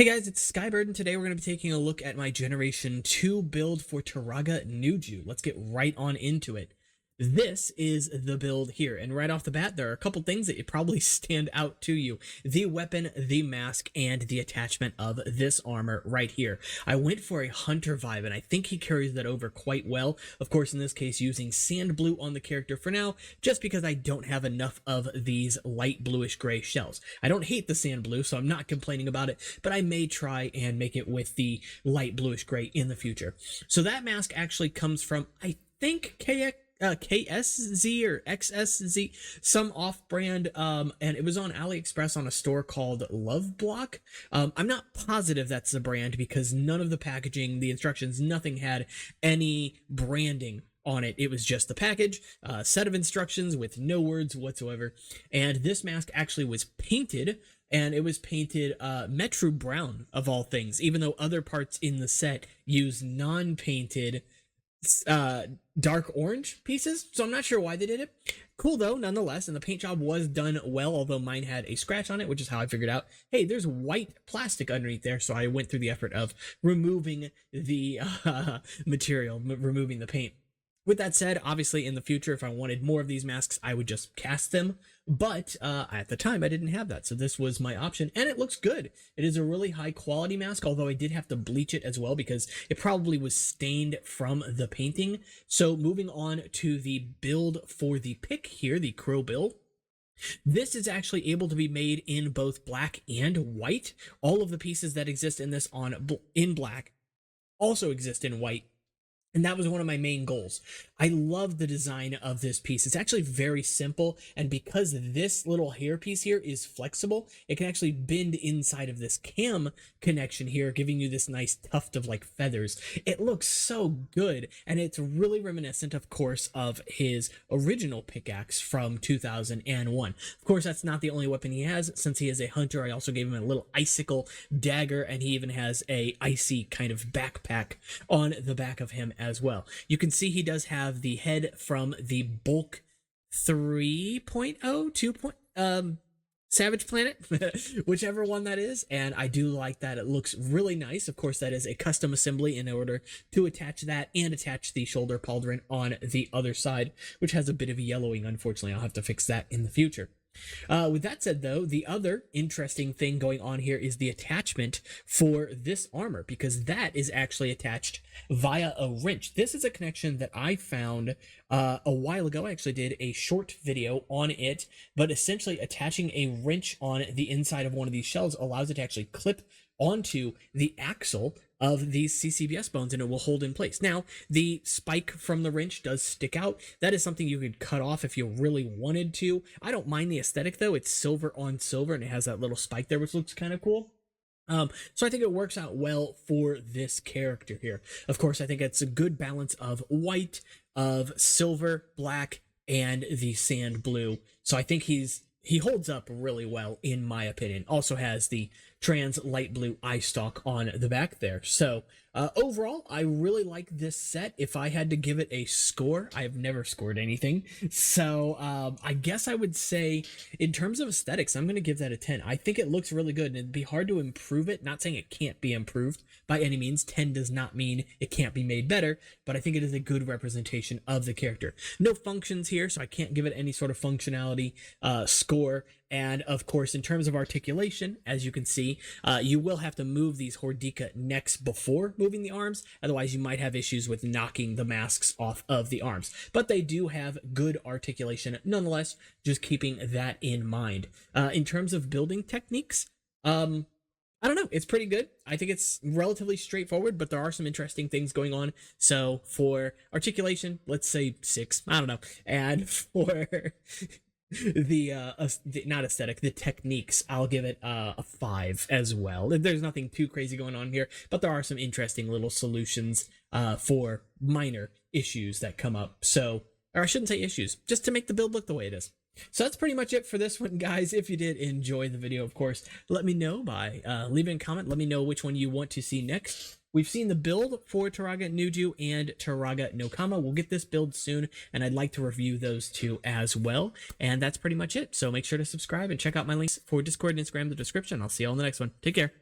Hey guys, it's Skybird, and today we're going to be taking a look at my Generation 2 build for G2 Nuju. Let's get right on into it. This is the build here, and right off the bat, there are a couple things that probably stand out to you. The weapon, the mask, and the attachment of this armor right here. I went for a hunter vibe, and I think he carries that over quite well. Of course, in this case, using sand blue on the character for now, just because I don't have enough of these light bluish gray shells. I don't hate the sand blue, so I'm not complaining about it, but I may try and make it with the light bluish gray in the future. So that mask actually comes from, I think, KSZ or XSZ, some off-brand, and it was on AliExpress on a store called Love Block. I'm not positive that's the brand because none of the packaging, the instructions, nothing had any branding on it. It was just the package, set of instructions with no words whatsoever. And this mask actually was painted, and it was painted Metro Brown of all things, even though other parts in the set use non-painted dark orange pieces, so I'm not sure why they did it. Cool though, nonetheless, and the paint job was done well, although mine had a scratch on it, which is how I figured out, hey, there's white plastic underneath there, so I went through the effort of removing the material, removing the paint. With that said, obviously in the future, if I wanted more of these masks, I would just cast them, but at the time I didn't have that, so this was my option, and it looks good. It is a really high quality mask, although I did have to bleach it as well because it probably was stained from the painting. So moving on to the build for the pick here, the crow build. This is actually able to be made in both black and white. All of the pieces that exist in this in black also exist in white. And that was one of my main goals. I love the design of this piece. It's actually very simple, and because this little hair piece here is flexible, it can actually bend inside of this cam connection here, giving you this nice tuft of like feathers. It looks so good, and it's really reminiscent, of course, of his original pickaxe from 2001. Of course, that's not the only weapon he has. Since he is a hunter, I also gave him a little icicle dagger, and he even has a icy kind of backpack on the back of him as well. You can see he does have the head from the bulk 3.0, 2. Savage Planet, whichever one that is, and I do like that. It looks really nice. Of course, that is a custom assembly in order to attach that and attach the shoulder pauldron on the other side, which has a bit of yellowing. Unfortunately, I'll have to fix that in the future. With that said, though, the other interesting thing going on here is the attachment for this armor, because that is actually attached via a wrench. This is a connection that I found a while ago. I actually did a short video on it, but essentially attaching a wrench on the inside of one of these shells allows it to actually clip onto the axle of these CCBS bones, and it will hold in place. Now, the spike from the wrench does stick out. That is something you could cut off if you really wanted to. I don't mind the aesthetic, though. It's silver on silver, and it has that little spike there, which looks kind of cool. So I think it works out well for this character here. Of course, I think it's a good balance of white, of silver, black, and the sand blue. So I think he holds up really well, in my opinion. Also has the trans light blue eye stalk on the back there. So overall, I really like this set. If I had to give it a score, I have never scored anything. So I guess I would say, in terms of aesthetics, I'm going to give that a 10. I think it looks really good, and it'd be hard to improve it. Not saying it can't be improved by any means. 10 does not mean it can't be made better, but I think it is a good representation of the character. No functions here, so I can't give it any sort of functionality score. And of course, in terms of articulation, as you can see, you will have to move these Hordika necks before moving the arms. Otherwise, you might have issues with knocking the masks off of the arms. But they do have good articulation nonetheless, just keeping that in mind. In terms of building techniques, I don't know. It's pretty good. I think it's relatively straightforward, but there are some interesting things going on. So for articulation, let's say 6. I don't know. And for the not aesthetic, the techniques, I'll give it a 5 as well. There's nothing too crazy going on here, but there are some interesting little solutions for minor issues that come up. So, or I shouldn't say issues, just to make the build look the way it is. So that's pretty much it for this one, guys. If you did enjoy the video, of course, let me know by leaving a comment. Let me know which one you want to see next. We've seen the build for G2 Nuju and G2 Nokama. We'll get this build soon, and I'd like to review those two as well. And that's pretty much it. So make sure to subscribe and check out my links for Discord and Instagram in the description. I'll see you all in the next one. Take care.